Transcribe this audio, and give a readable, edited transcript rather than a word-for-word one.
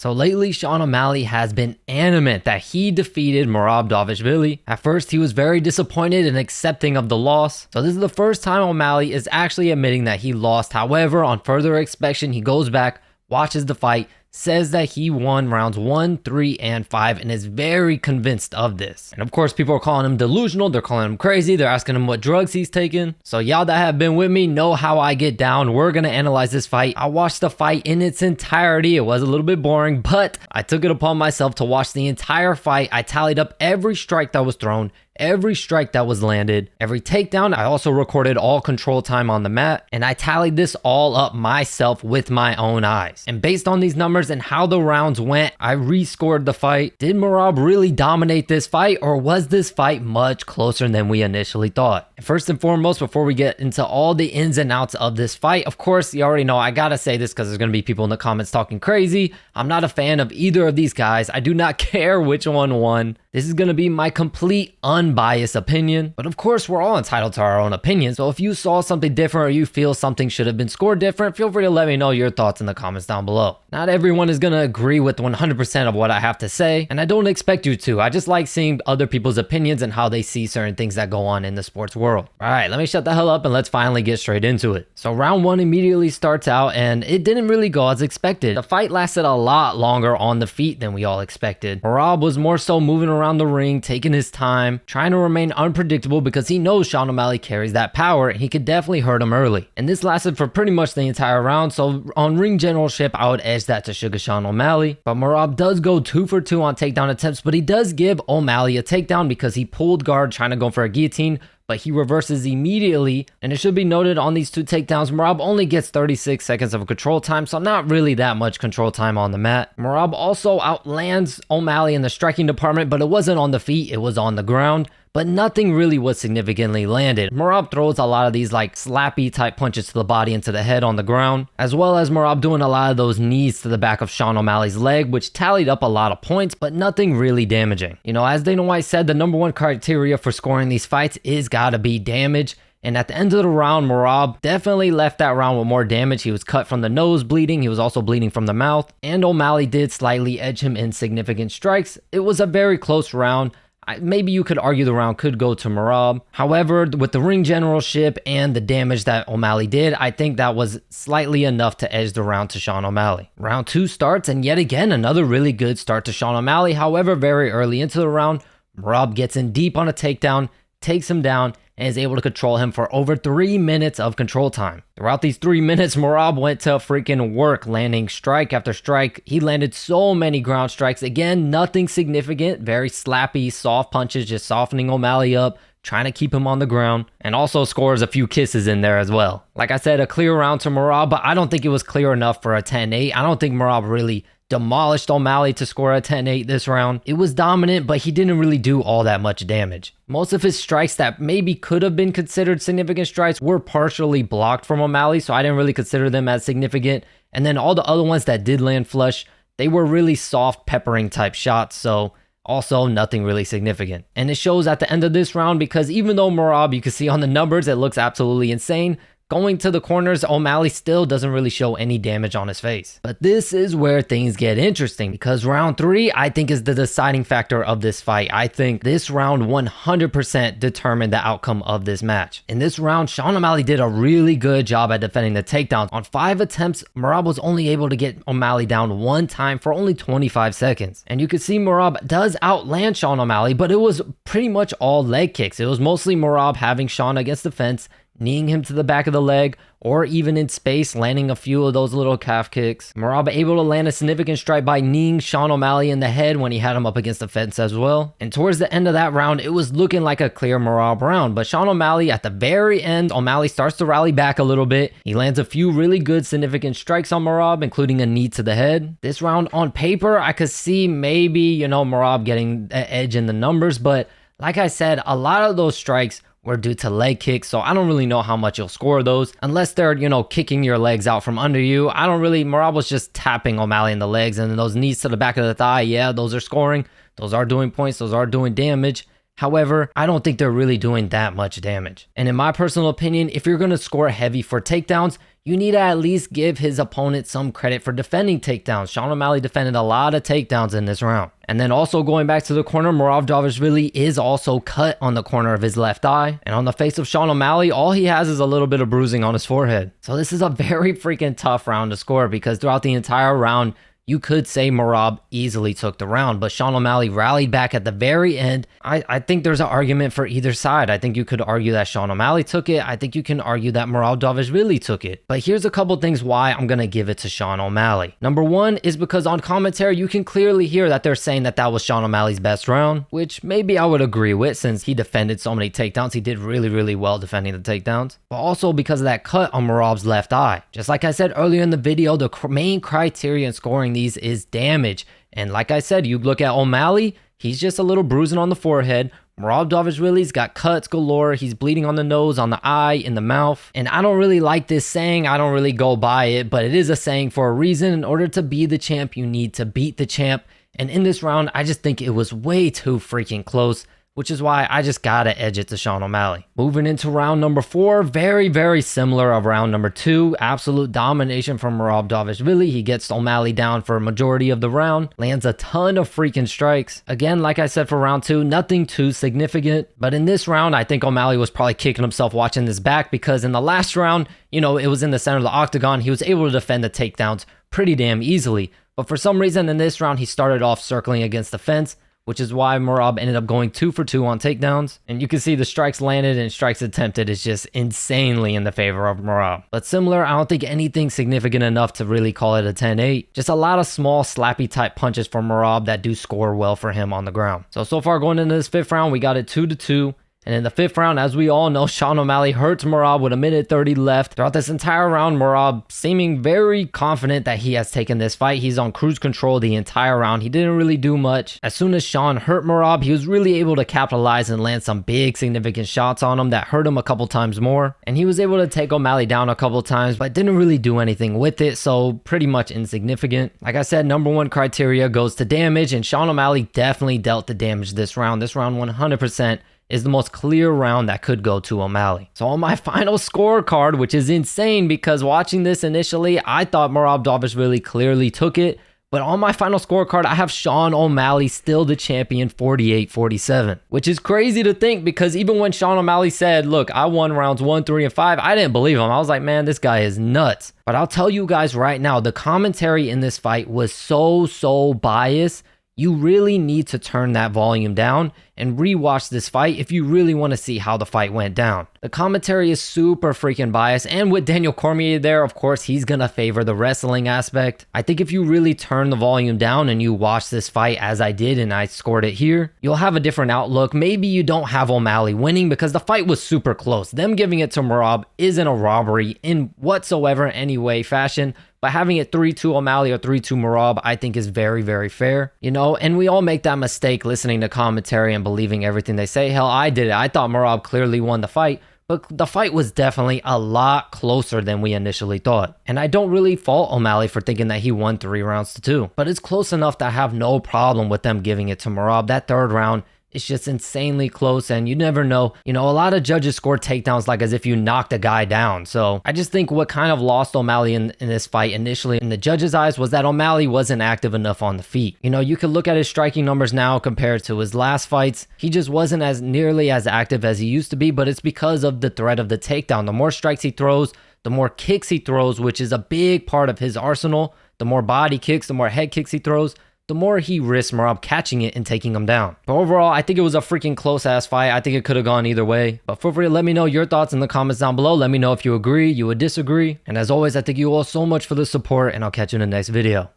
So lately, Sean O'Malley has been adamant that he defeated Merab Dvalishvili. At first, he was very disappointed and accepting of the loss. So this is the first time O'Malley is actually admitting that he lost. However, on further inspection, he goes back, watches the fight, says that he won rounds 1, 3, and 5 and is very convinced of this. And of course, people are calling him delusional. They're calling him crazy. They're asking him what drugs he's taken. So y'all that have been with me know how I get down. We're going to analyze this fight. I watched the fight in its entirety. It was a little bit boring, but I took it upon myself to watch the entire fight. I tallied up every strike that was thrown, every strike that was landed, every takedown. I also recorded all control time on the mat, and I tallied this all up myself with my own eyes. And based on these numbers and how the rounds went, I rescored the fight. Did Merab really dominate this fight, or was this fight much closer than we initially thought? And first and foremost, before we get into all the ins and outs of this fight, of course, you already know I gotta say this because there's gonna be people in the comments talking crazy. I'm not a fan of either of these guys. I do not care which one won. This is gonna be my complete unbiased opinion, but of course we're all entitled to our own opinion. So if you saw something different or you feel something should have been scored different, feel free to let me know your thoughts in the comments down below. Not everyone is gonna agree with 100% of what I have to say, and I don't expect you to. I just like seeing other people's opinions and how they see certain things that go on in the sports world. All right, let me shut the hell up and let's finally get straight into it. So round 1 immediately starts out and it didn't really go as expected. The fight lasted a lot longer on the feet than we all expected. Merab was more so moving around the ring, taking his time, trying to remain unpredictable because he knows Sean O'Malley carries that power and he could definitely hurt him early. And this lasted for pretty much the entire round, so on ring generalship, I would edge that to Sugar Sean O'Malley. But Merab does go 2 for 2 on takedown attempts, but he does give O'Malley a takedown because he pulled guard trying to go for a guillotine, but he reverses immediately. And it should be noted on these 2 takedowns, Merab only gets 36 seconds of control time, so not really that much control time on the mat. Merab also outlands O'Malley in the striking department, but it wasn't on the feet, it was on the ground. But nothing really was significantly landed. Merab throws a lot of these like slappy type punches to the body and to the head on the ground, as well as Merab doing a lot of those knees to the back of Sean O'Malley's leg, which tallied up a lot of points, but nothing really damaging. You know, as Dana White said, the number 1 criteria for scoring these fights is gotta be damage. And at the end of the round, Merab definitely left that round with more damage. He was cut from the nose bleeding. He was also bleeding from the mouth. And O'Malley did slightly edge him in significant strikes. It was a very close round. Maybe you could argue the round could go to Merab. However, with the ring generalship and the damage that O'Malley did, I think that was slightly enough to edge the round to Sean O'Malley. Round 2 starts, and yet again, another really good start to Sean O'Malley. However, very early into the round, Merab gets in deep on a takedown, takes him down, and is able to control him for over 3 minutes of control time. Throughout these 3 minutes, Merab went to freaking work, landing strike after strike. He landed so many ground strikes. Again, nothing significant, very slappy, soft punches, just softening O'Malley up, trying to keep him on the ground, and also scores a few kisses in there as well. Like I said, a clear round to Merab, but I don't think it was clear enough for a 10-8. I don't think Merab really demolished O'Malley to score a 10-8 this round. It was dominant, but he didn't really do all that much damage. Most of his strikes that maybe could have been considered significant strikes were partially blocked from O'Malley, so I didn't really consider them as significant. And then all the other ones that did land flush, they were really soft peppering type shots, so also nothing really significant. And it shows at the end of this round because even though Merab, you can see on the numbers, it looks absolutely insane, going to the corners, O'Malley still doesn't really show any damage on his face. But this is where things get interesting because round 3, I think, is the deciding factor of this fight. I think this round 100% determined the outcome of this match. In this round, Sean O'Malley did a really good job at defending the takedowns. On 5 attempts, Merab was only able to get O'Malley down 1 time for only 25 seconds. And you can see Merab does outland Sean O'Malley, but it was pretty much all leg kicks. It was mostly Merab having Sean against the fence, kneeing him to the back of the leg, or even in space, landing a few of those little calf kicks. Merab able to land a significant strike by kneeing Sean O'Malley in the head when he had him up against the fence as well. And towards the end of that round, it was looking like a clear Merab round, but Sean O'Malley at the very end, O'Malley starts to rally back a little bit. He lands a few really good significant strikes on Merab, including a knee to the head. This round on paper, I could see maybe, Merab getting an edge in the numbers, but like I said, a lot of those strikes were due to leg kicks, so I don't really know how much you'll score those unless they're, kicking your legs out from under you. Merab was just tapping O'Malley in the legs, and then those knees to the back of the thigh, yeah, those are scoring. Those are doing points, those are doing damage. However, I don't think they're really doing that much damage. And in my personal opinion, if you're going to score heavy for takedowns, you need to at least give his opponent some credit for defending takedowns. Sean O'Malley defended a lot of takedowns in this round. And then also going back to the corner, Merab Dvalishvili is also cut on the corner of his left eye. And on the face of Sean O'Malley, all he has is a little bit of bruising on his forehead. So this is a very freaking tough round to score because throughout the entire round, you could say Merab easily took the round, but Sean O'Malley rallied back at the very end. I think there's an argument for either side. I think you could argue that Sean O'Malley took it. I think you can argue that Merab Dvalishvili took it. But here's a couple things why I'm going to give it to Sean O'Malley. Number one is because on commentary, you can clearly hear that they're saying that that was Sean O'Malley's best round, which maybe I would agree with since he defended so many takedowns. He did really well defending the takedowns, but also because of that cut on Merab's left eye. Just like I said earlier in the video, the main criteria in scoring these is damage. And like I said, you look at O'Malley, he's just a little bruising on the forehead. Merab Dvalishvili's got cuts galore. He's bleeding on the nose, on the eye, in the mouth. And I don't really like this saying. I don't really go by it, but it is a saying for a reason. In order to be the champ, you need to beat the champ. And in this round, I just think it was way too freaking close, which is why I just gotta edge it to Sean O'Malley. Moving into round number 4, very similar of round number 2. Absolute domination from Merab Dvalishvili. He gets O'Malley down for a majority of the round, lands a ton of freaking strikes. Again, like I said for round 2, nothing too significant. But in this round, I think O'Malley was probably kicking himself watching this back because in the last round, you know, it was in the center of the octagon. He was able to defend the takedowns pretty damn easily. But for some reason in this round, he started off circling against the fence, which is why Merab ended up going 2 for 2 on takedowns. And you can see the strikes landed and strikes attempted is just insanely in the favor of Merab. But similar, I don't think anything significant enough to really call it a 10-8. Just a lot of small slappy type punches from Merab that do score well for him on the ground. So far going into this 5th round, we got it 2-2. And in the 5th round, as we all know, Sean O'Malley hurts Merab with 1:30 left. Throughout this entire round, Merab seeming very confident that he has taken this fight. He's on cruise control the entire round. He didn't really do much. As soon as Sean hurt Merab, he was really able to capitalize and land some big significant shots on him that hurt him a couple times more. And he was able to take O'Malley down a couple times, but didn't really do anything with it, so pretty much insignificant. Like I said, number 1 criteria goes to damage, and Sean O'Malley definitely dealt the damage this round. This round 100% is the most clear round that could go to O'Malley. So on my final scorecard, which is insane because watching this initially, I thought Merab Dvalishvili clearly took it. But on my final scorecard, I have Sean O'Malley still the champion 48-47, which is crazy to think because even when Sean O'Malley said, look, I won rounds 1, 3, and 5, I didn't believe him. I was like, man, this guy is nuts. But I'll tell you guys right now, the commentary in this fight was so biased. You really need to turn that volume down and rewatch this fight if you really want to see how the fight went down. The commentary is super freaking biased, and with Daniel Cormier there, of course, he's gonna favor the wrestling aspect. I think if you really turn the volume down and you watch this fight as I did and I scored it here, you'll have a different outlook. Maybe you don't have O'Malley winning because the fight was super close. Them giving it to Merab isn't a robbery in whatsoever any way, fashion. But having it 3-2 O'Malley or 3-2 Merab, I think is very fair, you know, and we all make that mistake listening to commentary and believing everything they say. Hell, I did it. I thought Merab clearly won the fight, but the fight was definitely a lot closer than we initially thought. And I don't really fault O'Malley for thinking that he won 3 rounds to 2, but it's close enough to have no problem with them giving it to Merab. That 3rd round, it's just insanely close, and you never know. You know, a lot of judges score takedowns like as if you knocked a guy down. So I just think what kind of lost O'Malley in this fight initially in the judges' eyes was that O'Malley wasn't active enough on the feet. You know, you could look at his striking numbers now compared to his last fights. He just wasn't as nearly as active as he used to be, but it's because of the threat of the takedown. The more strikes he throws, the more kicks he throws, which is a big part of his arsenal. The more body kicks, the more head kicks he throws, the more he risks Merab catching it and taking him down. But overall, I think it was a freaking close-ass fight. I think it could have gone either way. But feel free to let me know your thoughts in the comments down below. Let me know if you agree, you would disagree. And as always, I thank you all so much for the support, and I'll catch you in the next video.